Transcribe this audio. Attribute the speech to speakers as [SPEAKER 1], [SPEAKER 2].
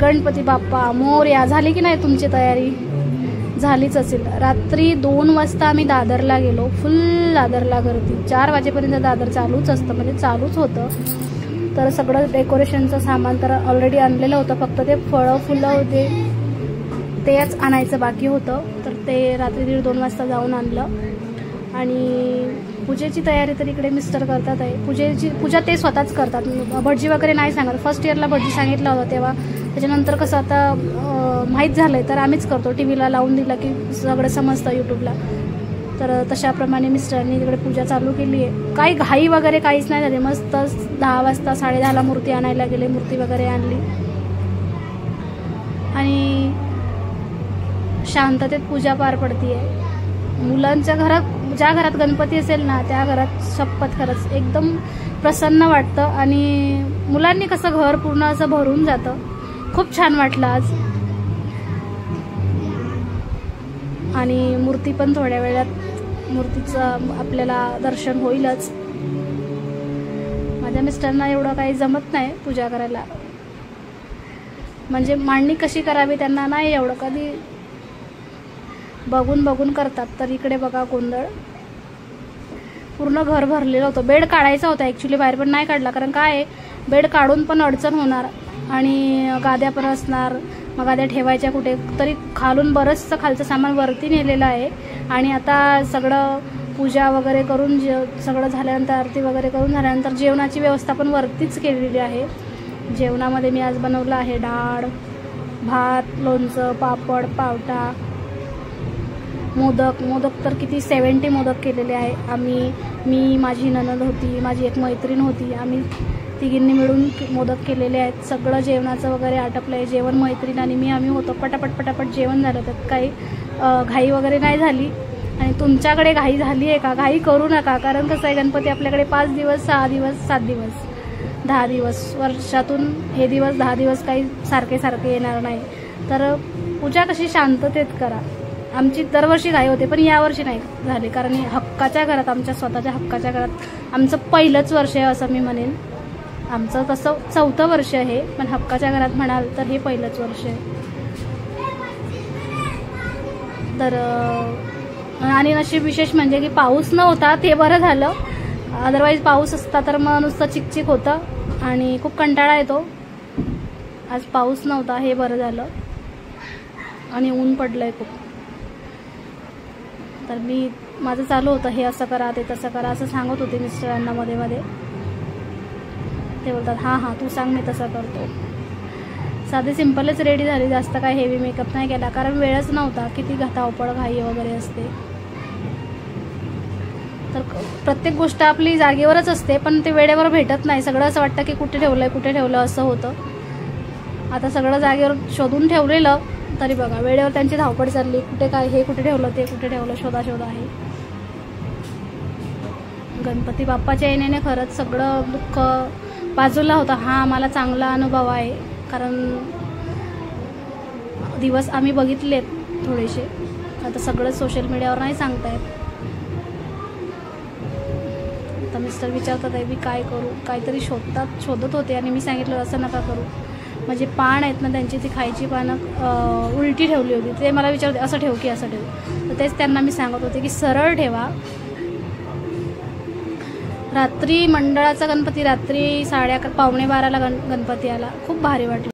[SPEAKER 1] गणपती बाप्पा मोरया. झाली की नाही तुमची तयारी? झालीच असेल. रात्री 2 वाजता आम्ही दादरला गेलो. फुल दादरला गर्दी. 4 वाजेपर्यंत दादर चालूच असतं, म्हणजे चालूच होतं. तर सगळं डेकोरेशनचं सामान तर ऑलरेडी आणलेलं होतं, फक्त ते फळं फुलं होते तेच आणायचं बाकी होतं. तर ते रात्री 1:30-2 वाजता जाऊन आणलं. आणि पूजेची तयारी तर इकडे मिस्टर करतात आहे. पूजा ते स्वतःच करतात. भटजी वगैरे नाही सांगत. फर्स्ट इयरला भटजी सांगितलं होतं तेव्हा. त्याच्यानंतर कसं आता माहीत झालं आहे तर आम्हीच करतो. टी व्हीला लावून दिलं की सगळं समजतं यूट्यूबला. तर तशाप्रमाणे मिस्टरांनी तिकडे पूजा चालू केली आहे. काही घाई वगैरे काहीच नाही झाली. मस्त 10 वाजता 10:30ला मूर्ती आणायला गेले. मूर्ती वगैरे आणली आणि शांततेत पूजा पार पडती आहे. मुलांच्या घरात, ज्या घरात गणपती असेल ना त्या घरात शपथ खरंच एकदम प्रसन्न वाटतं. आणि मुलांनी कसं घर पूर्ण असं भरून जातं. खूप छान वाटलं आज. आणि मूर्ती पण थोड्या वेळात मूर्तीचं आपल्याला दर्शन होईलच. माझ्या मिस्टरांना एवढं काही जमत नाही पूजा करायला, म्हणजे मांडणी कशी करावी त्यांना नाही एवढं, कधी बघून बघून करतात. तर इकडे बघा गोंधळ. पूर्ण घर भरलेलं होतं. बेड काढायचा होता ॲक्च्युली बाहेर, पण नाही काढला. कारण काय आहे, बेड काढून पण अडचण होणार आणि गाद्या पण असणार. मग गाद्या ठेवायच्या कुठे, तरी खालून बरंचसं खालचं सामान वरती नेलेलं आहे. आणि आता सगळं पूजा वगैरे करून सगळं झाल्यानंतर आरती वगैरे करून झाल्यानंतर जेवणाची व्यवस्था पण वरतीच केलेली आहे. जेवणामध्ये मी आज बनवलं आहे डाळ, भात, लोणचं, पापड, पावटा, मोदक तर किती 70 मोदक केलेले आहे आम्ही. मी, माझी नणंद होती, माझी एक मैत्रीण होती, आम्ही तिघींनी मिळून मोदक केलेले आहेत. सगळं जेवणाचं वगैरे आटपलं आहे. जेवण मैत्रीण आणि मी आम्ही होतो. पटापट जेवण झालं. त्यात काही घाई वगैरे नाही झाली. आणि तुमच्याकडे घाई झाली आहे का? घाई करू नका. कारण कसं आहे, गणपती आपल्याकडे 5 दिवस, 6 दिवस, 7 दिवस, 10 दिवस, वर्षातून हे दिवस 10 दिवस काही सारखे येणार नाही. तर पूजा कशी शांततेत करा. आमची दरवर्षी घाई होते, पण यावर्षी नाही झाली. कारण हक्काच्या घरात, आमच्या स्वतःच्या हक्काच्या घरात आमचं पहिलंच वर्ष आहे असं मी म्हणेन. आमचं तसं 4थं वर्ष आहे, पण हक्काच्या घरात म्हणाल तर हे पहिलंच वर्ष आहे. तर आणि नशीब विशेष म्हणजे की पाऊस नव्हता, ते बरं झालं. अदरवाईज पाऊस असता तर मग नुसतं चिकचिक होतं आणि खूप कंटाळा येतो. आज पाऊस नव्हता, हे बरं झालं. आणि ऊन पडलंय खूप. तर मी माझं चालू होतं, हे असं करा, ते तसं करा, असं सांगत होते मिस्टरांना मध्ये मध्ये. ते बोलतात हां तू सांग, मी तसं करतो. साधी सिंपलच रेडी झाली, जास्त काय हेवी मेकअप नाही केला, कारण वेळच नव्हता. किती धावपळ घाई वगैरे असते. तर प्रत्येक गोष्ट आपली जागेवरच असते, पण ते वेळेवर भेटत नाही. सगळं असं वाटतं की कुठे ठेवलं असं होतं. आता सगळं जागेवर शोधून ठेवलेलं, तरी बघा वेळेवर त्यांची धावपळ चालली. कुठे काय, हे कुठे ठेवलं, ते कुठे ठेवलं, शोधा आहे. गणपती बाप्पाच्या येण्याने खरंच सगळं दुःख बाजूला होतं. हा मला चांगला अनुभव आहे, कारण दिवस आम्ही बघितलेत थोडेसे. आता सगळं सोशल मीडियावर नाही सांगता येत. आता मिस्टर विचारतात आहे मी काय करू, काहीतरी शोधत होते. आणि मी सांगितलं असं नका करू. म्हणजे पान आहेत ना त्यांची, ती खायची पानं उलटी ठेवली होती. ते मला विचारते असं ठेव की असं ठेव. तर तेच त्यांना मी सांगत होते की सरळ ठेवा. रात्री मंडळाचा गणपती, रात्री 11:30 पावणे 12ला गणपती आला. खूप भारी वाटलं.